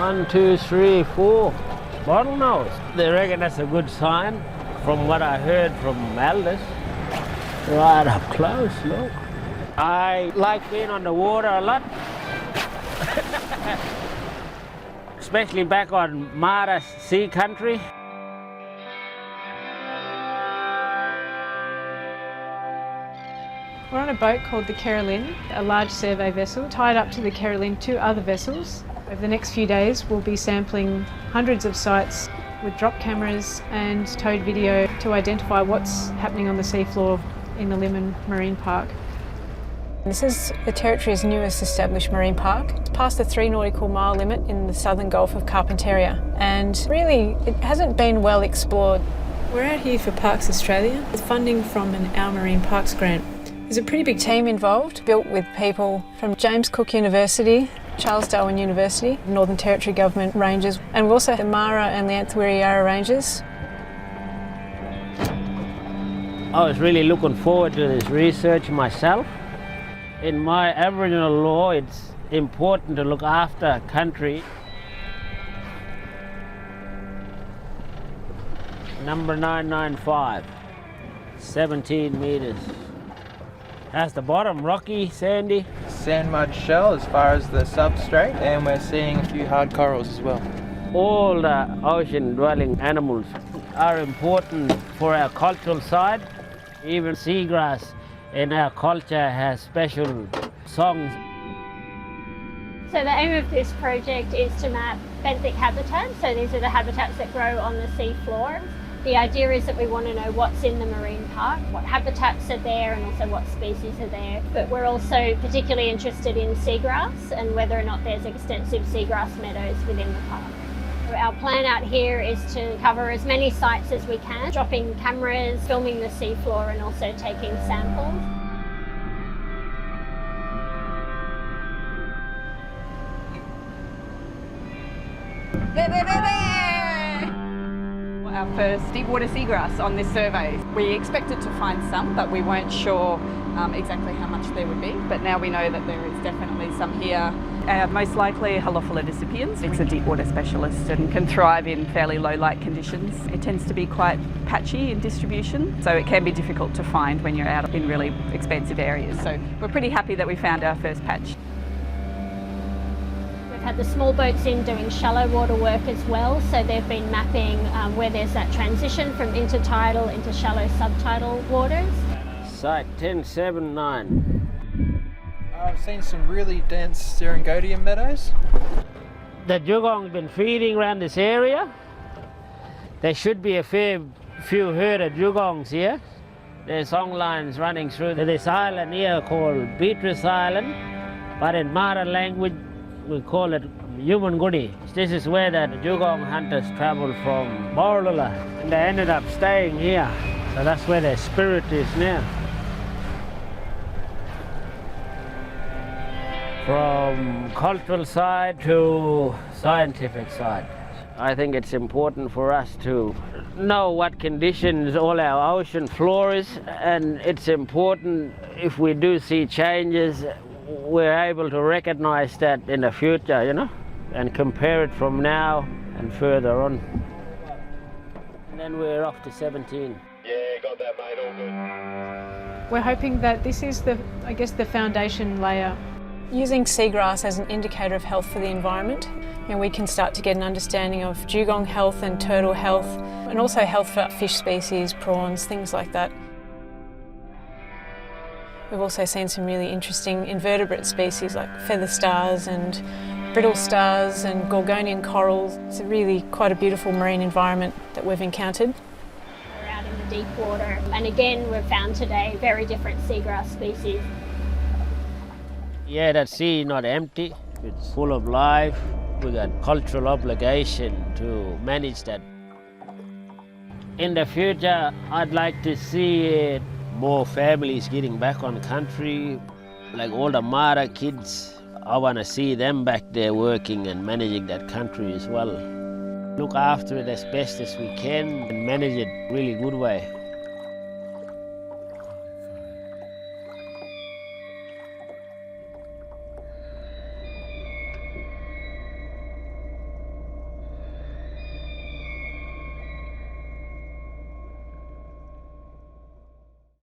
1, 2, 3, 4 bottlenose. They reckon that's a good sign from what I heard from elders. Right up close, look. I like being on the water a lot. Especially back on Marra Sea Country. We're on a boat called the Carolyn, a large survey vessel. Tied up to the Carolyn, 2 other vessels. Over the next few days, we'll be sampling hundreds of sites with drop cameras and towed video to identify what's happening on the seafloor in the Limmen Marine Park. This is the Territory's newest established marine park. It's past the 3 nautical mile limit in the southern Gulf of Carpentaria, and really it hasn't been well explored. We're out here for Parks Australia with funding from an Our Marine Parks grant. There's a pretty big team involved, built with people from James Cook University, Charles Darwin University, Northern Territory Government Rangers, and we're also the Marra and Li-Anthawirriyarra Rangers. I was really looking forward to this research myself. In my Aboriginal law, it's important to look after country. Number 995, 17 metres. That's the bottom, rocky, sandy. Sand mud shell as far as the substrate, and we're seeing a few hard corals as well. All the ocean-dwelling animals are important for our cultural side. Even seagrass in our culture has special songs. So the aim of this project is to map benthic habitats. So these are the habitats that grow on the sea floor. The idea is that we want to know what's in the marine park, what habitats are there, and also what species are there. But we're also particularly interested in seagrass and whether or not there's extensive seagrass meadows within the park. Our plan out here is to cover as many sites as we can, dropping cameras, filming the seafloor, and also taking samples. Our first deep water seagrass on this survey. We expected to find some, but we weren't sure exactly how much there would be. But now we know that there is definitely some here. Most likely Halophila discipiens. It's a deep water specialist and can thrive in fairly low light conditions. It tends to be quite patchy in distribution, so it can be difficult to find when you're out in really expansive areas. So we're pretty happy that we found our first patch. We've had the small boats in doing shallow water work as well, so they've been mapping where there's that transition from intertidal into shallow subtidal waters. Site 1079. I've seen some really dense Serengodium meadows. The dugong's been feeding around this area. There should be a fair few herd of dugongs here. There's song lines running through this island here called Beatrice Island, but in Marra language we call it Yumungudi. This is where the dugong hunters travelled from Borlula, and they ended up staying here. So that's where their spirit is now. From cultural side to scientific side, I think it's important for us to know what conditions all our ocean floor is, and it's important if we do see changes, we're able to recognize that in the future, you know, and compare it from now and further on. And then we're off to 17. Yeah, got that, mate, all good. We're hoping that this is the foundation layer. Using seagrass as an indicator of health for the environment, and we can start to get an understanding of dugong health and turtle health, and also health for fish species, prawns, things like that. We've also seen some really interesting invertebrate species like feather stars and brittle stars and Gorgonian corals. It's really quite a beautiful marine environment that we've encountered. We're out in the deep water, and again we've found today very different seagrass species. Yeah, that sea not empty, it's full of life. We got cultural obligation to manage that. In the future, I'd like to see more families getting back on country, like all the Marra kids. I want to see them back there working and managing that country as well. Look after it as best as we can and manage it really good way.